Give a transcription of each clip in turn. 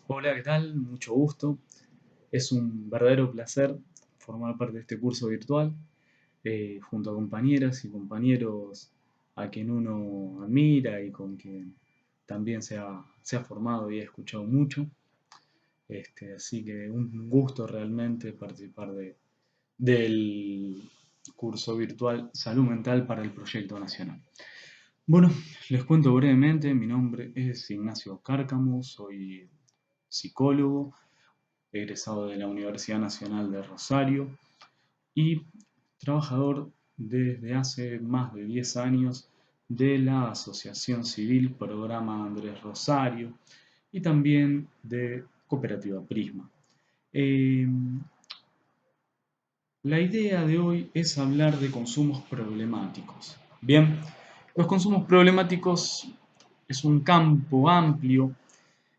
Hola, ¿qué tal? Mucho gusto. Es un verdadero placer formar parte de este curso virtual junto a compañeras y compañeros a quien uno admira y con quien también se ha formado y ha escuchado mucho. Así que un gusto realmente participar del curso virtual Salud Mental para el Proyecto Nacional. Bueno, les cuento brevemente, mi nombre es Ignacio Cárcamo, soy psicólogo egresado de la Universidad Nacional de Rosario y trabajador desde hace más de 10 años de la Asociación Civil Programa Andrés Rosario y también de Cooperativa Prisma. Eh, la idea de hoy es hablar de consumos problemáticos. Bien, los consumos problemáticos es un campo amplio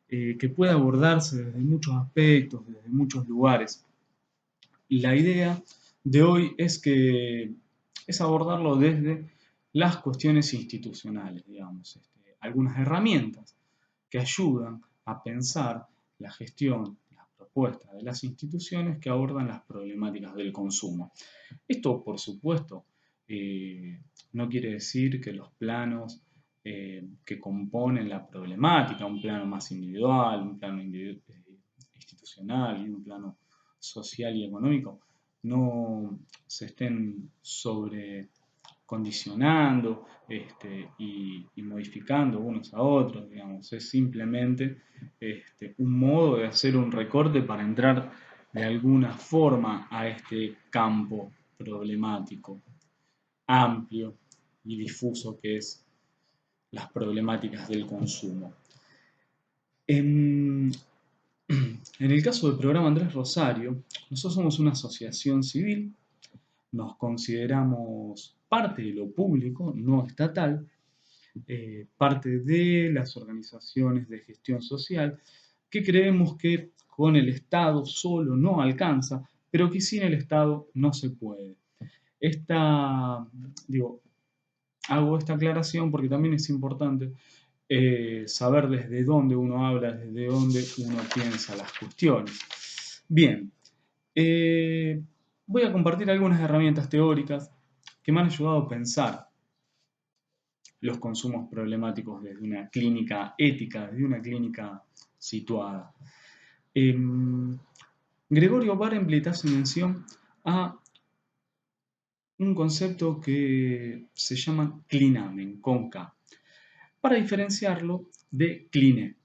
que puede abordarse desde muchos aspectos, desde muchos lugares. La idea de hoy es abordarlo desde las cuestiones institucionales, digamos, algunas herramientas que ayudan a pensar la gestión, las propuestas de las instituciones que abordan las problemáticas del consumo. Esto, por supuesto, eh, no quiere decir que los planos que componen la problemática, un plano más individual, un plano institucional y un plano social y económico, no se estén sobre condicionando y modificando unos a otros, digamos, es simplemente un modo de hacer un recorte para entrar de alguna forma a este campo problemático, amplio y difuso que es las problemáticas del consumo. En, en el caso del programa Andrés Rosario, nosotros somos una asociación civil, nos consideramos parte de lo público, no estatal, parte de las organizaciones de gestión social, que creemos que con el Estado solo no alcanza, pero que sin el Estado no se puede. Digo, hago esta aclaración porque también es importante saber desde dónde uno habla, desde dónde uno piensa las cuestiones. Bien, eh, voy a compartir algunas herramientas teóricas que me han ayudado a pensar los consumos problemáticos desde una clínica ética, desde una clínica situada. Eh, Gregorio Barenblit hace mención a un concepto que se llama clinamen, con K, para diferenciarlo de cliné.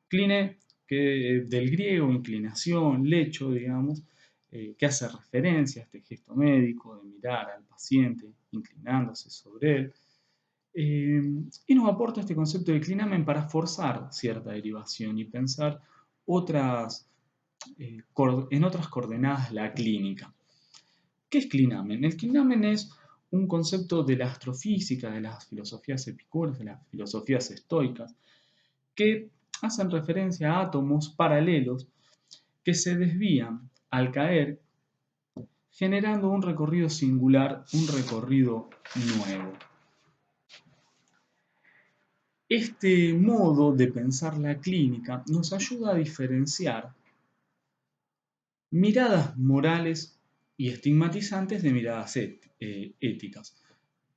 Cliné, que del griego inclinación, lecho, digamos, que hace referencia a este gesto médico de mirar al paciente inclinándose sobre él, eh, y nos aporta este concepto de clinamen para forzar cierta derivación y pensar otras, en otras coordenadas la clínica. ¿Qué es clinamen? El clinamen es un concepto de la astrofísica, de las filosofías epicúreas, de las filosofías estoicas, que hacen referencia a átomos paralelos que se desvían al caer, generando un recorrido singular, un recorrido nuevo. Este modo de pensar la clínica nos ayuda a diferenciar miradas morales y estigmatizantes de miradas éticas.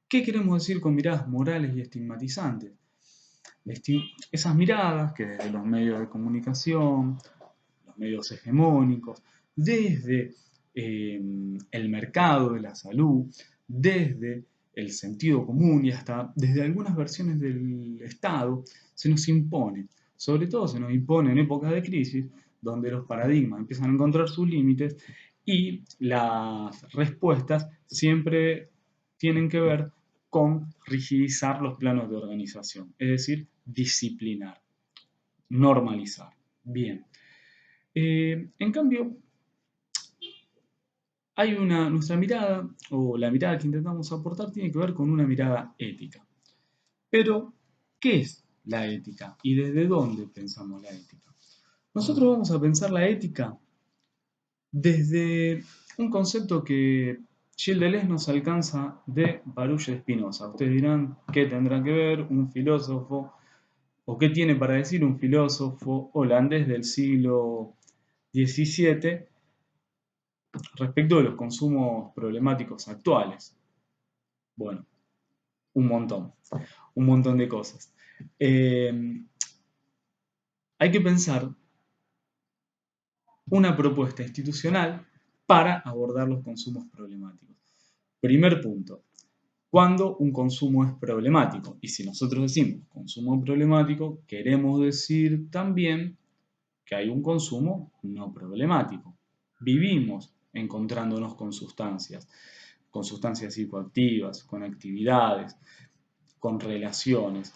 ¿Qué queremos decir con miradas morales y estigmatizantes? Esas miradas que desde los medios de comunicación, los medios hegemónicos, desde el mercado de la salud, desde el sentido común y hasta desde algunas versiones del Estado, se nos impone. Sobre todo se nos impone en épocas de crisis, donde los paradigmas empiezan a encontrar sus límites y las respuestas siempre tienen que ver con rigidizar los planos de organización, es decir, disciplinar, normalizar. Bien. En cambio, nuestra mirada, o la mirada que intentamos aportar, tiene que ver con una mirada ética. Pero, ¿qué es la ética? ¿Y desde dónde pensamos la ética? Nosotros vamos a pensar la ética desde un concepto que Gilles Deleuze nos alcanza de Baruch de Spinoza. Ustedes dirán, ¿qué tendrá que ver un filósofo ¿O qué tiene para decir un filósofo holandés del siglo XVII respecto de los consumos problemáticos actuales? Bueno, un montón de cosas. Hay que pensar una propuesta institucional para abordar los consumos problemáticos. Primer punto, ¿cuándo un consumo es problemático? Y si nosotros decimos consumo problemático, queremos decir también que hay un consumo no problemático. Vivimos encontrándonos con sustancias psicoactivas, con actividades, con relaciones.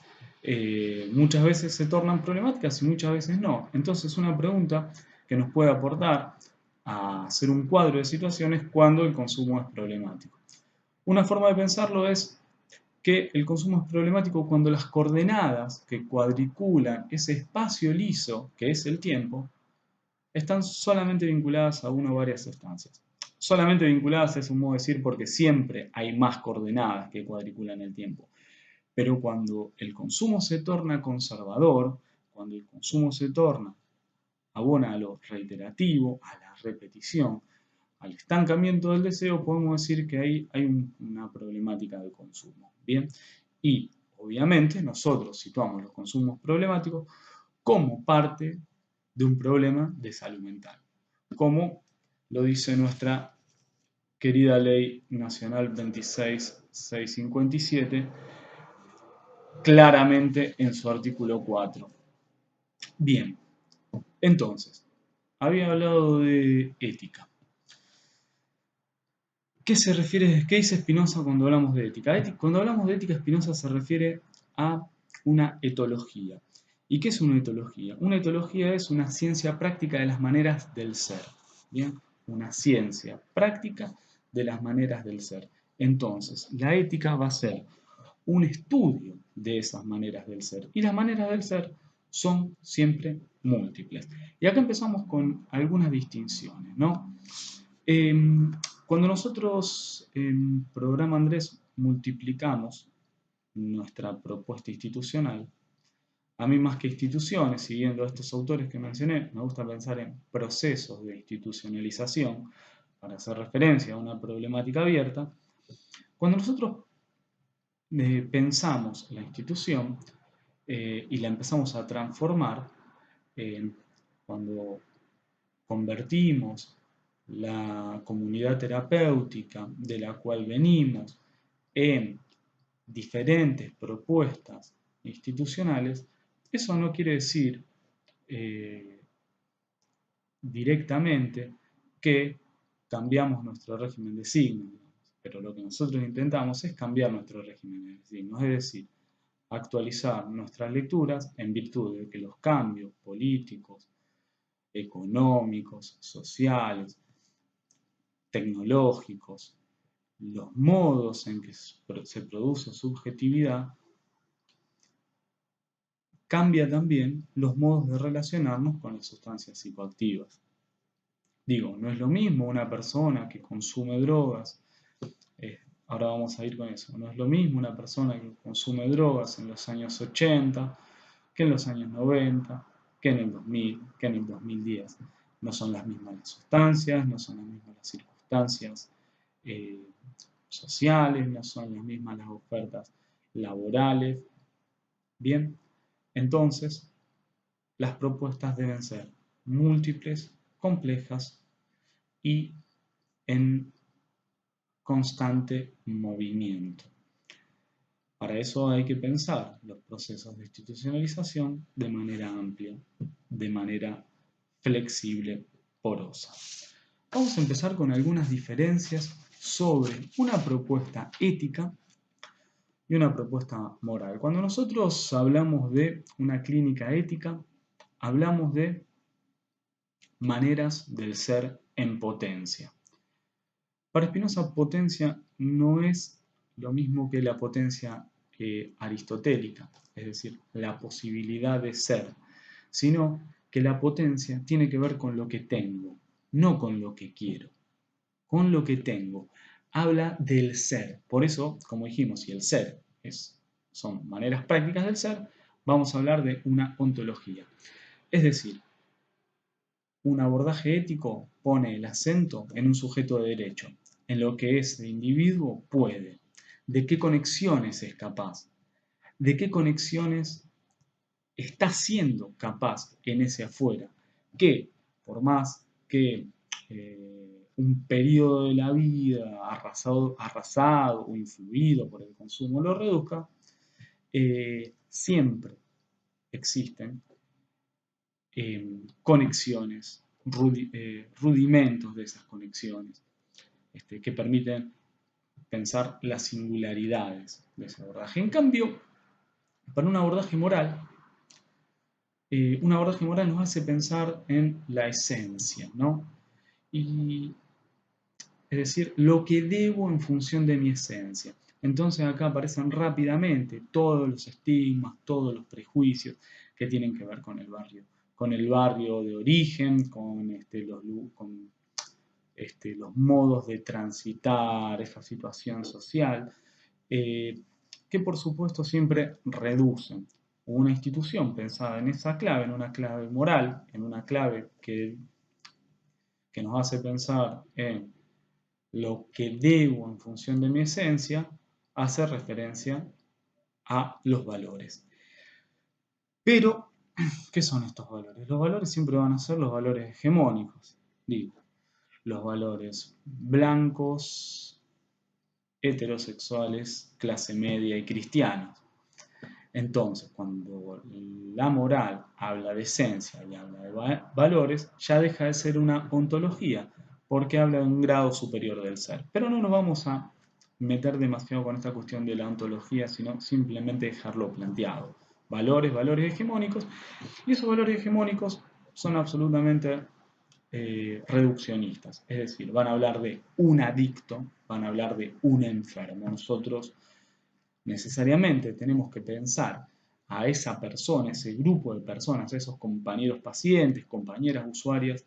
Muchas veces se tornan problemáticas y muchas veces no. Entonces, una pregunta que nos puede aportar a hacer un cuadro de situaciones cuando el consumo es problemático. Una forma de pensarlo es que el consumo es problemático cuando las coordenadas que cuadriculan ese espacio liso que es el tiempo están solamente vinculadas a una o varias sustancias. Solamente vinculadas es un modo de decir porque siempre hay más coordenadas que cuadriculan el tiempo. Pero cuando el consumo se torna conservador, cuando el consumo se torna abona a lo reiterativo, a la repetición, al estancamiento del deseo, podemos decir que ahí hay una problemática de consumo. Bien, y obviamente nosotros situamos los consumos problemáticos como parte de un problema de salud mental, como lo dice nuestra querida Ley Nacional 26657 claramente en su artículo 4. Bien, entonces, había hablado de ética. ¿Qué dice Spinoza cuando hablamos de ética? Cuando hablamos de ética, Spinoza se refiere a una etología. ¿Y qué es una etología? Una etología es una ciencia práctica de las maneras del ser. ¿Bien? Una ciencia práctica de las maneras del ser. Entonces, la ética va a ser un estudio de esas maneras del ser. Y las maneras del ser son siempre múltiples. Y acá empezamos con algunas distinciones, ¿no? Cuando nosotros en Programa Andrés multiplicamos nuestra propuesta institucional, a mí más que instituciones, siguiendo a estos autores que mencioné, me gusta pensar en procesos de institucionalización para hacer referencia a una problemática abierta. Cuando nosotros pensamos la institución y la empezamos a transformar, cuando convertimos la comunidad terapéutica de la cual venimos en diferentes propuestas institucionales, eso no quiere decir directamente que cambiamos nuestro régimen de signos, pero lo que nosotros intentamos es cambiar nuestro régimen de signos, es decir, actualizar nuestras lecturas en virtud de que los cambios políticos, económicos, sociales, tecnológicos, los modos en que se produce subjetividad, cambia también los modos de relacionarnos con las sustancias psicoactivas. Digo, no es lo mismo una persona que consume drogas, ahora vamos a ir con eso, no es lo mismo una persona que consume drogas en los años 80 que en los años 90, que en el 2000, que en el 2010. No son las mismas las sustancias, no son las mismas las circunstancias sociales, no son las mismas las ofertas laborales. Bien, entonces las propuestas deben ser múltiples, complejas y en constante movimiento. Para eso hay que pensar los procesos de institucionalización de manera amplia, de manera flexible, porosa. Vamos a empezar con algunas diferencias sobre una propuesta ética y una propuesta moral. Cuando nosotros hablamos de una clínica ética, hablamos de maneras del ser en potencia. Para Spinoza, potencia no es lo mismo que la potencia aristotélica, es decir, la posibilidad de ser, sino que la potencia tiene que ver con lo que tengo, no con lo que quiero, con lo que tengo. Habla del ser. Por eso, como dijimos, si el ser son maneras prácticas del ser, vamos a hablar de una ontología. Es decir, un abordaje ético pone el acento en un sujeto de derecho, en lo que ese individuo puede, de qué conexiones es capaz, de qué conexiones está siendo capaz en ese afuera, que por más que un periodo de la vida arrasado o influido por el consumo lo reduzca, siempre existen conexiones, rudimentos de esas conexiones, que permiten pensar las singularidades de ese abordaje. En cambio, para un abordaje moral nos hace pensar en la esencia, ¿no? Y, es decir, lo que debo en función de mi esencia. Entonces acá aparecen rápidamente todos los estigmas, todos los prejuicios que tienen que ver con el barrio de origen, con los modos de transitar esa situación social, que por supuesto siempre reducen una institución pensada en esa clave, en una clave moral, en una clave que nos hace pensar en lo que debo en función de mi esencia, hace referencia a los valores. Pero, ¿qué son estos valores? Los valores siempre van a ser los valores hegemónicos, digo, los valores blancos, heterosexuales, clase media y cristianos. Entonces, cuando la moral habla de esencia y habla de valores, ya deja de ser una ontología, porque habla de un grado superior del ser. Pero no nos vamos a meter demasiado con esta cuestión de la ontología, sino simplemente dejarlo planteado. Valores, valores hegemónicos, y esos valores hegemónicos son absolutamente reduccionistas, es decir, van a hablar de un adicto, van a hablar de un enfermo. Nosotros necesariamente tenemos que pensar a esa persona, ese grupo de personas, esos compañeros pacientes, compañeras usuarias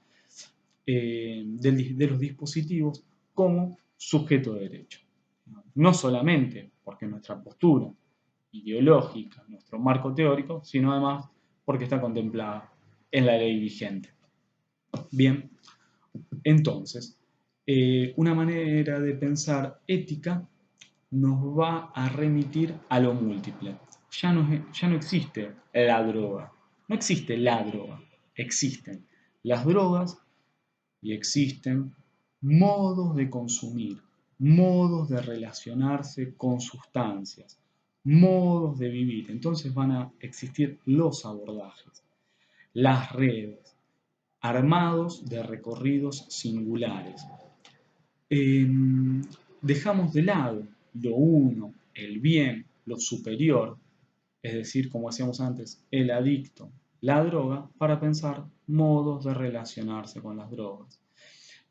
de los dispositivos como sujeto de derecho. No solamente porque nuestra postura ideológica, nuestro marco teórico, sino además porque está contemplada en la ley vigente. Bien, entonces, una manera de pensar ética nos va a remitir a lo múltiple. Ya no existe la droga, no existe la droga, existen las drogas y existen modos de consumir, modos de relacionarse con sustancias, modos de vivir. Entonces van a existir los abordajes, las redes, armados de recorridos singulares. Dejamos de lado lo uno, el bien, lo superior, es decir, como decíamos antes, el adicto, la droga, para pensar modos de relacionarse con las drogas.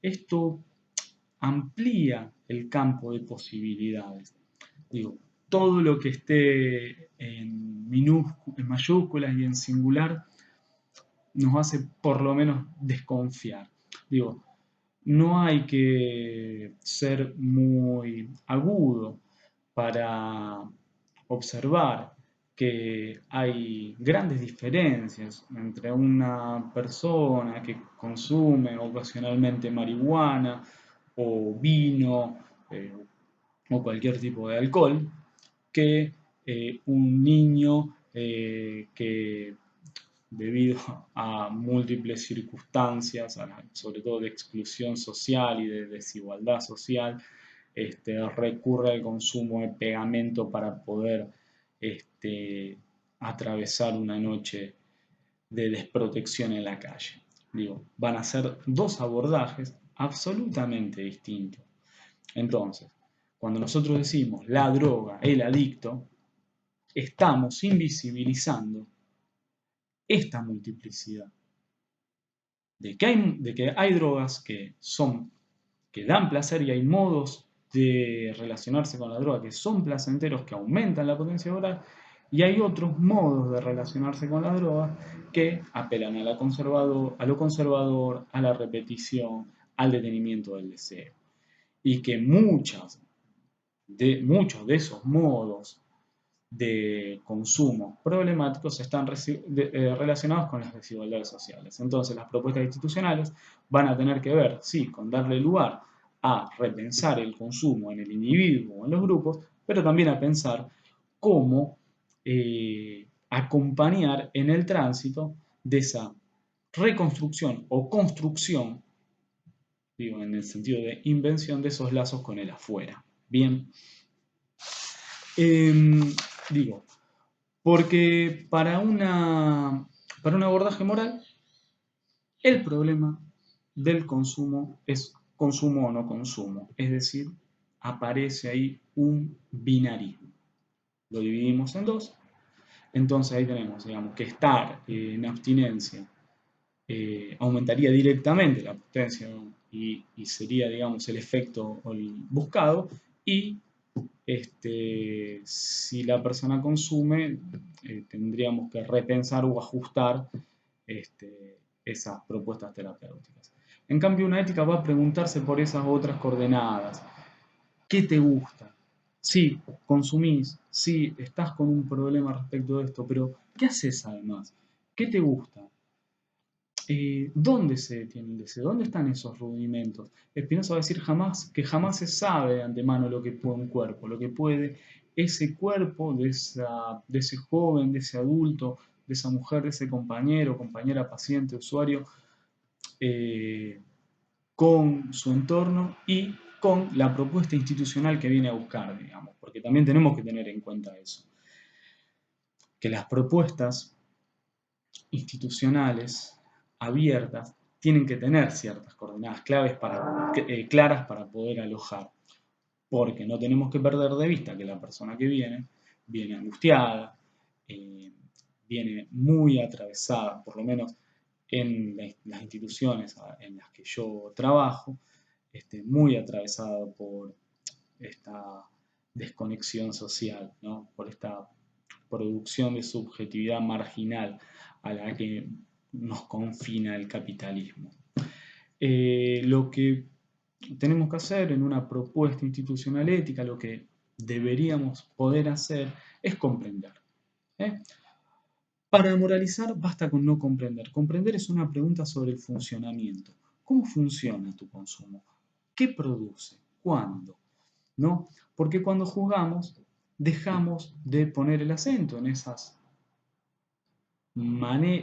Esto amplía el campo de posibilidades. Digo, todo lo que esté en mayúsculas y en singular nos hace por lo menos desconfiar. Digo, no hay que ser muy agudo para observar que hay grandes diferencias entre una persona que consume ocasionalmente marihuana o vino o cualquier tipo de alcohol que un niño que debido a múltiples circunstancias, sobre todo de exclusión social y de desigualdad social, recurre al consumo de pegamento para poder atravesar una noche de desprotección en la calle. Digo, van a ser dos abordajes absolutamente distintos. Entonces, cuando nosotros decimos la droga, el adicto, estamos invisibilizando esta multiplicidad. De que hay drogas que dan placer y hay modos de relacionarse con la droga que son placenteros, que aumentan la potencia oral, y hay otros modos de relacionarse con la droga que apelan a lo conservador, a la repetición, al detenimiento del deseo. Y que muchos de esos modos de consumo problemáticos están relacionados con las desigualdades sociales. Entonces, las propuestas institucionales van a tener que ver, sí, con darle lugar a repensar el consumo en el individuo o en los grupos, pero también a pensar cómo acompañar en el tránsito de esa reconstrucción o construcción, digo, en el sentido de invención de esos lazos con el afuera. Bien, digo, porque para un abordaje moral, el problema del consumo es consumo o no consumo. Es decir, aparece ahí un binarismo. Lo dividimos en dos. Entonces ahí tenemos, digamos, que estar en abstinencia aumentaría directamente la potencia y sería, digamos, el efecto buscado. Y si la persona consume, tendríamos que repensar o ajustar esas propuestas terapéuticas. En cambio, una ética va a preguntarse por esas otras coordenadas. ¿Qué te gusta? Sí, consumís, sí, estás con un problema respecto de esto, pero ¿qué haces además? ¿Qué te gusta? ¿Dónde se detiene el deseo? ¿Dónde están esos rudimentos? Spinoza va a decir que jamás se sabe de antemano lo que puede un cuerpo, lo que puede ese cuerpo de ese joven, de ese adulto, de esa mujer, de ese compañero, compañera, paciente, usuario, eh, con su entorno y con la propuesta institucional que viene a buscar, digamos, porque también tenemos que tener en cuenta eso, que las propuestas institucionales abiertas tienen que tener ciertas coordenadas claras para poder alojar, porque no tenemos que perder de vista que la persona que viene angustiada, eh, viene muy atravesada, por lo menos en las instituciones en las que yo trabajo, muy atravesada por esta desconexión social, ¿no? Por esta producción de subjetividad marginal a la que nos confina el capitalismo. Lo que tenemos que hacer en una propuesta institucional ética, lo que deberíamos poder hacer es comprender. ¿eh? Para moralizar basta con no comprender. Comprender es una pregunta sobre el funcionamiento. ¿Cómo funciona tu consumo? ¿Qué produce? ¿Cuándo? ¿No? Porque cuando juzgamos, dejamos de poner el acento en esas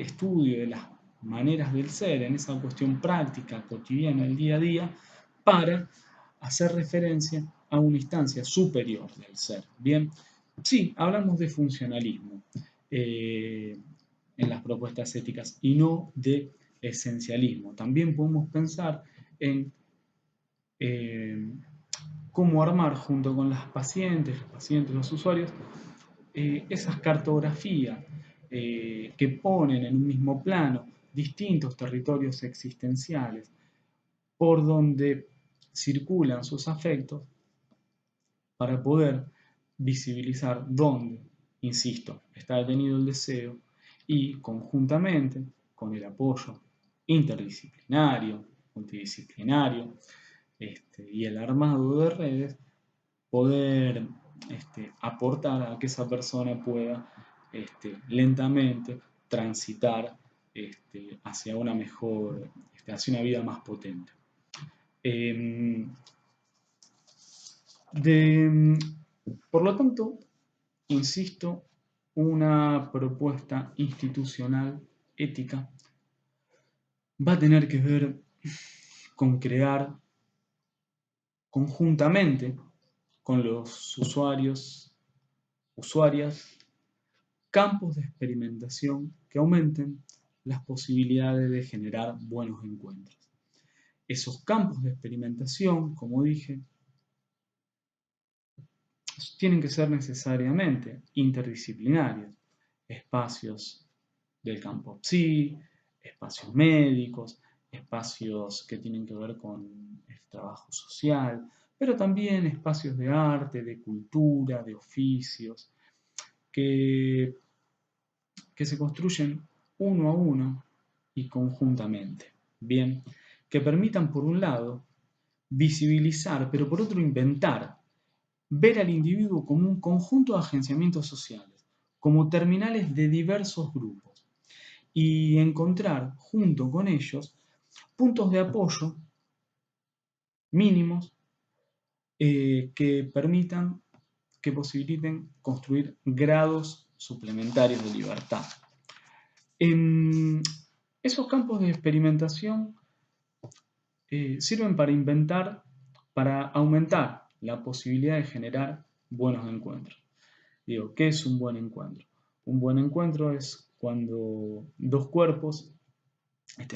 estudio de las maneras del ser, en esa cuestión práctica, cotidiana, del día a día, para hacer referencia a una instancia superior del ser. Bien, sí, hablamos de funcionalismo en las propuestas éticas y no de esencialismo. También podemos pensar en cómo armar junto con las pacientes, los usuarios, esas cartografías que ponen en un mismo plano distintos territorios existenciales por donde circulan sus afectos para poder visibilizar dónde, insisto, está detenido el deseo y conjuntamente con el apoyo interdisciplinario, multidisciplinario y el armado de redes, poder aportar a que esa persona pueda lentamente transitar hacia una mejor, hacia una vida más potente. Por lo tanto, insisto, una propuesta institucional ética va a tener que ver con crear conjuntamente con los usuarias, campos de experimentación que aumenten las posibilidades de generar buenos encuentros. Esos campos de experimentación, como dije, tienen que ser necesariamente interdisciplinarios, espacios del campo psi, espacios médicos, espacios que tienen que ver con el trabajo social, pero también espacios de arte, de cultura, de oficios, que se construyen uno a uno y conjuntamente. Bien, que permitan por un lado visibilizar, pero por otro inventar ver al individuo como un conjunto de agenciamientos sociales, como terminales de diversos grupos, y encontrar junto con ellos puntos de apoyo mínimos que permitan, que posibiliten construir grados suplementarios de libertad. En esos campos de experimentación sirven para inventar, para aumentar la posibilidad de generar buenos encuentros. Digo, ¿qué es un buen encuentro? Un buen encuentro es cuando dos cuerpos,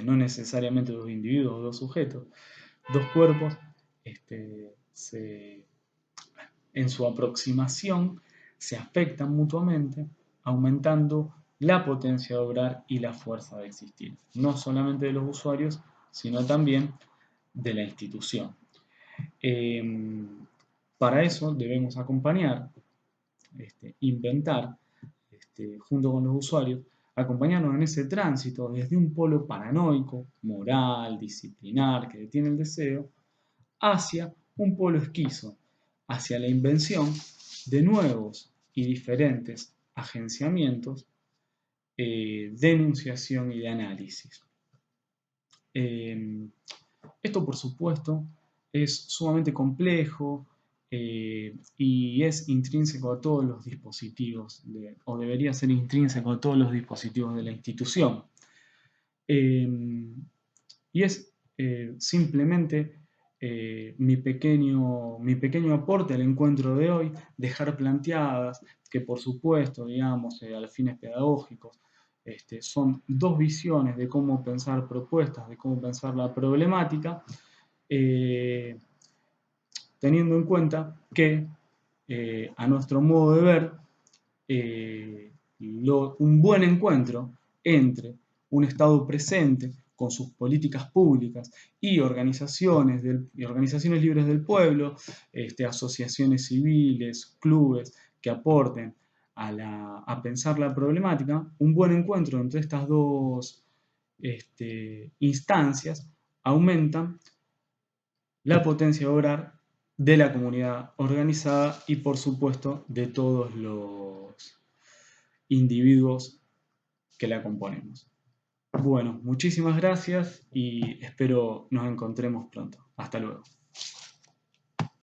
no necesariamente dos individuos o dos sujetos, dos cuerpos en su aproximación se afectan mutuamente, aumentando la potencia de obrar y la fuerza de existir, no solamente de los usuarios, sino también de la institución. Para eso debemos acompañar, inventar, junto con los usuarios, acompañarnos en ese tránsito desde un polo paranoico, moral, disciplinar, que detiene el deseo, hacia un polo esquizo, hacia la invención de nuevos y diferentes agenciamientos de enunciación y de análisis. Esto, por supuesto, es sumamente complejo y es intrínseco a todos los dispositivos, o debería ser intrínseco a todos los dispositivos de la institución. Y es simplemente mi pequeño aporte al encuentro de hoy, dejar planteadas que por supuesto, digamos, a los fines pedagógicos, son dos visiones de cómo pensar propuestas, de cómo pensar la problemática, teniendo en cuenta que a nuestro modo de ver, un buen encuentro entre un Estado presente con sus políticas públicas y organizaciones libres del pueblo, asociaciones civiles, clubes que aporten a pensar la problemática, un buen encuentro entre estas dos instancias aumentan la potencia de obrar de la comunidad organizada y por supuesto de todos los individuos que la componemos. Bueno, muchísimas gracias y espero nos encontremos pronto. Hasta luego.